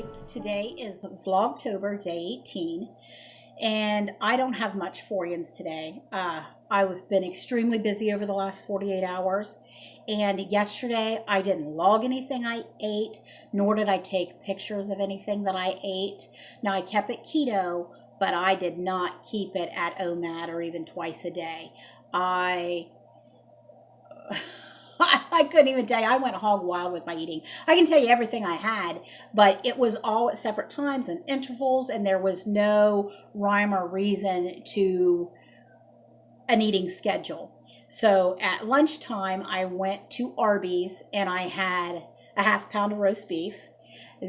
peeps. Today is Vlogtober day 18, and I don't have much for you today. I've been extremely busy over the last 48 hours, and yesterday I didn't log anything I ate, nor did I take pictures of anything that I ate. Now, I kept it keto, but I did not keep it at OMAD or even twice a day. I couldn't even tell you. I went hog wild with my eating. I can tell you everything I had, but it was all at separate times and intervals, and there was no rhyme or reason to an eating schedule. So at lunchtime, I went to Arby's and I had a half pound of roast beef.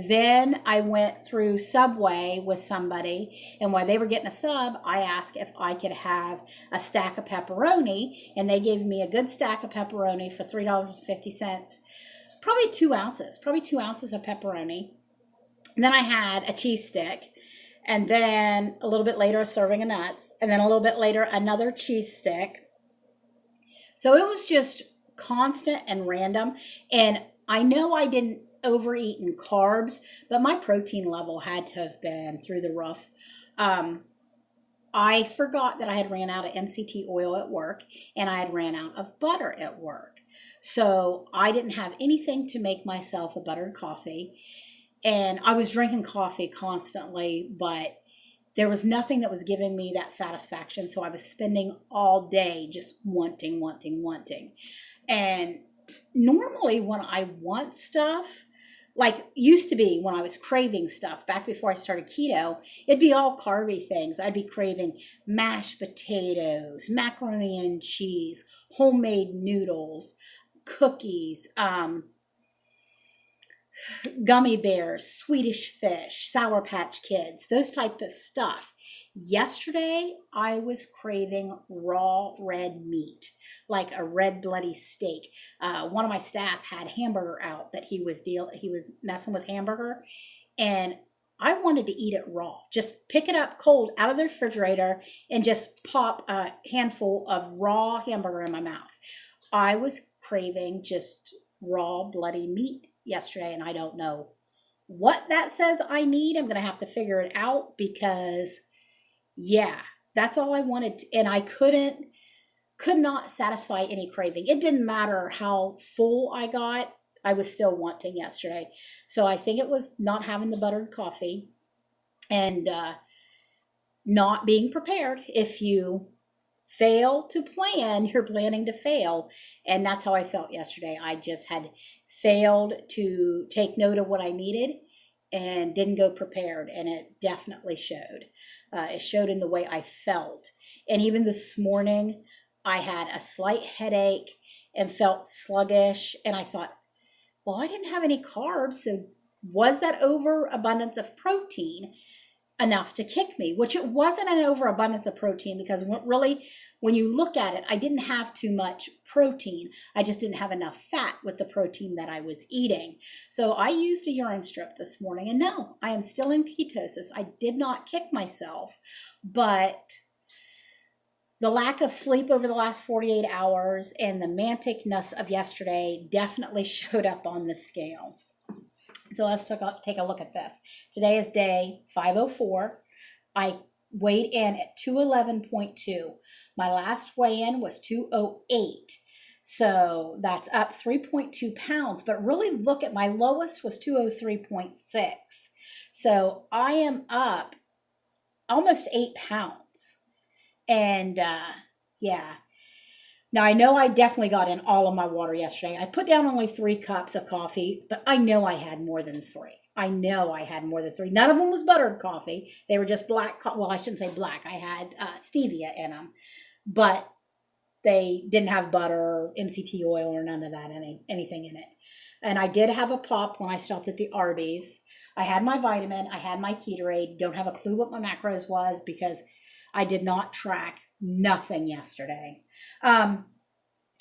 Then I went through Subway with somebody, and while they were getting a sub, I asked if I could have a stack of pepperoni, and they gave me a good stack of pepperoni for $3.50. Probably 2 ounces of pepperoni. And then I had a cheese stick, and then a little bit later a serving of nuts, and then a little bit later another cheese stick. So it was just constant and random, and I know I didn't overeat in carbs, but my protein level had to have been through the roof. I forgot that I had ran out of MCT oil at work, and I had ran out of butter at work. So I didn't have anything to make myself a buttered coffee, and I was drinking coffee constantly, but there was nothing that was giving me that satisfaction. So I was spending all day just wanting. And normally when I want stuff, like used to be when I was craving stuff back before I started keto, it'd be all carby things. I'd be craving mashed potatoes, macaroni and cheese, homemade noodles, cookies, gummy bears, Swedish fish, Sour Patch Kids, those type of stuff. Yesterday, I was craving raw red meat, like a red bloody steak. One of my staff had hamburger out that he was messing with hamburger, and I wanted to eat it raw. Just pick it up cold out of the refrigerator and just pop a handful of raw hamburger in my mouth. I was craving just raw bloody meat yesterday, and I don't know what that says I need. I'm going to have to figure it out because yeah, that's all I wanted. And I could not satisfy any craving. It didn't matter how full I got. I was still wanting yesterday. So I think it was not having the buttered coffee and not being prepared. If you fail to plan, you're planning to fail. And that's how I felt yesterday. I just had failed to take note of what I needed and didn't go prepared. And it definitely showed. It showed in the way I felt. And even this morning, I had a slight headache and felt sluggish. And I thought, well, I didn't have any carbs. So was that overabundance of protein enough to kick me? Which it wasn't an overabundance of protein, because really, when you look at it, I didn't have too much protein. I just didn't have enough fat with the protein that I was eating. So I used a urine strip this morning, and no, I am still in ketosis. I did not kick myself, but the lack of sleep over the last 48 hours and the manticness of yesterday definitely showed up on the scale. So let's take a look at this. Today is day 504. I weighed in at 211.2. My last weigh-in was 208. So that's up 3.2 pounds. But really look at my lowest was 203.6. So I am up almost 8 pounds. And yeah. Now, I know I definitely got in all of my water yesterday. I put down only 3 cups of coffee, but I know I had more than 3. None of them was buttered coffee. They were just black. Well, I shouldn't say black. I had stevia in them, but they didn't have butter, MCT oil, or none of that, anything in it. And I did have a pop when I stopped at the Arby's. I had my vitamin. I had my Ketorade. Don't have a clue what my macros was because I did not track nothing yesterday.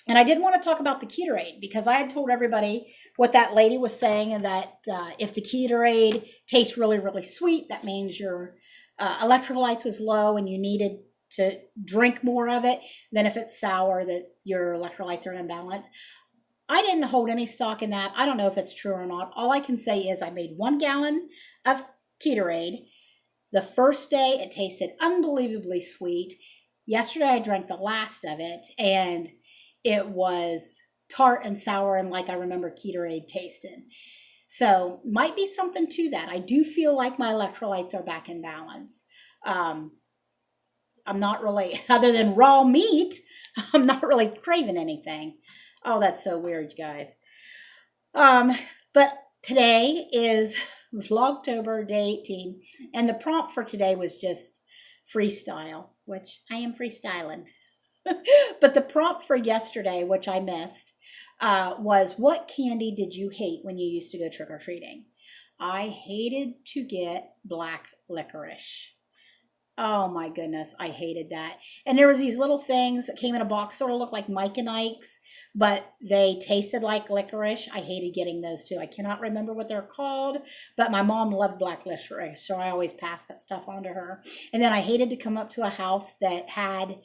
And I did want to talk about the Ketorade because I had told everybody what that lady was saying, and that if the Ketorade tastes really, really sweet, that means your electrolytes was low and you needed to drink more of it. Then if it's sour, that your electrolytes are in imbalance. I didn't hold any stock in that. I don't know if it's true or not. All I can say is I made 1 gallon of Ketorade. The first day, it tasted unbelievably sweet. Yesterday, I drank the last of it, and it was tart and sour and like I remember Ketorade tasted. So might be something to that. I do feel like my electrolytes are back in balance. I'm not really, other than raw meat, I'm not really craving anything. Oh, that's so weird, you guys. But today is Vlogtober day 18, and the prompt for today was just freestyle, which I am freestyling. But the prompt for yesterday, which I missed, was what candy did you hate when you used to go trick-or-treating? I hated to get black licorice. Oh my goodness, I hated that. And there was these little things that came in a box, sort of looked like Mike and Ike's, but they tasted like licorice. I hated getting those too. I cannot remember what they're called, but my mom loved black licorice, so I always passed that stuff on to her. And then I hated to come up to a house that had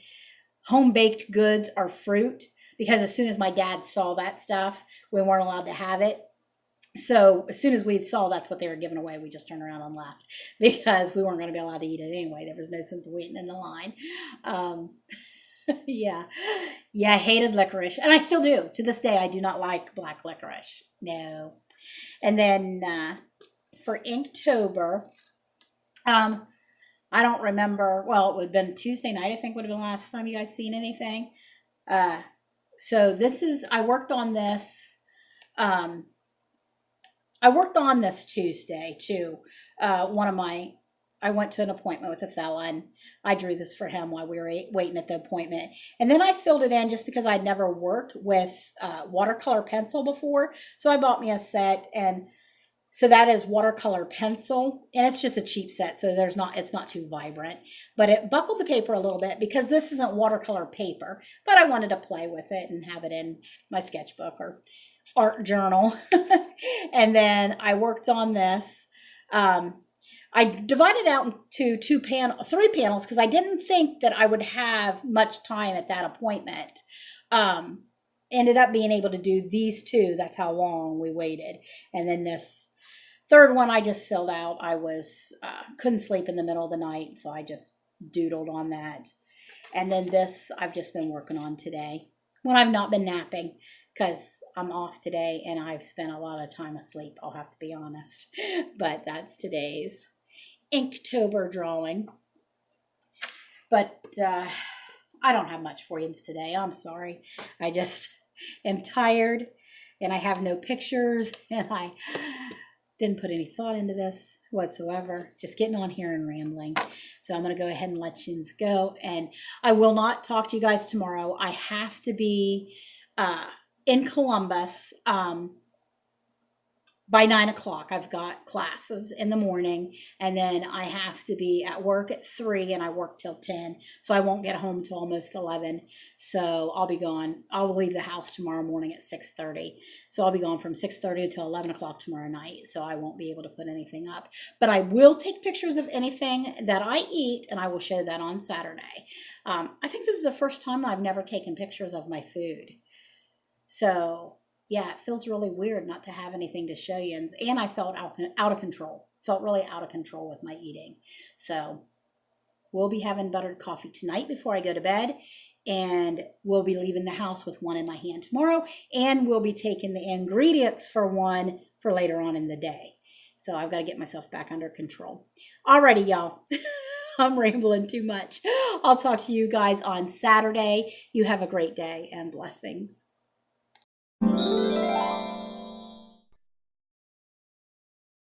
home-baked goods or fruit, because as soon as my dad saw that stuff, we weren't allowed to have it. So as soon as we saw that's what they were giving away, we just turned around and left because we weren't going to be allowed to eat it anyway. There was no sense of waiting in the line. Yeah, I hated licorice, and I still do. To this day, I do not like black licorice. No. And then for Inktober, I don't remember. Well, it would have been Tuesday night, I think would have been the last time you guys seen anything. So this is, I worked on this Tuesday too. I went to an appointment with a fella, and I drew this for him while we were waiting at the appointment. And then I filled it in just because I'd never worked with watercolor pencil before. So I bought me a set, and so that is watercolor pencil, and it's just a cheap set, so it's not too vibrant. But it buckled the paper a little bit because this isn't watercolor paper, but I wanted to play with it and have it in my sketchbook or art journal. And then I worked on this. I divided out into 3 panels because I didn't think that I would have much time at that appointment. Ended up being able to do these 2. That's how long we waited. And then this third one I just filled out. I couldn't sleep in the middle of the night, so I just doodled on that. And then this I've just been working on today when I've not been napping, because I'm off today and I've spent a lot of time asleep, I'll have to be honest. But that's today's Inktober drawing. But I don't have much for you today. I'm sorry. I just am tired, and I have no pictures, and I didn't put any thought into this whatsoever. Just getting on here and rambling. So I'm going to go ahead and let you go. And I will not talk to you guys tomorrow. I have to be in Columbus by 9 o'clock. I've got classes in the morning, and then I have to be at work at 3, and I work till 10, so I won't get home till almost 11. So I'll be gone. I'll leave the house tomorrow morning at 6:30. So I'll be gone from 6:30 until 11 o'clock tomorrow night, so I won't be able to put anything up. But I will take pictures of anything that I eat, and I will show that on Saturday. I think this is the first time I've never taken pictures of my food. So yeah, it feels really weird not to have anything to show you. And I felt out of control. Felt really out of control with my eating. So we'll be having buttered coffee tonight before I go to bed. And we'll be leaving the house with one in my hand tomorrow. And we'll be taking the ingredients for one for later on in the day. So I've got to get myself back under control. Alrighty, y'all. I'm rambling too much. I'll talk to you guys on Saturday. You have a great day and blessings.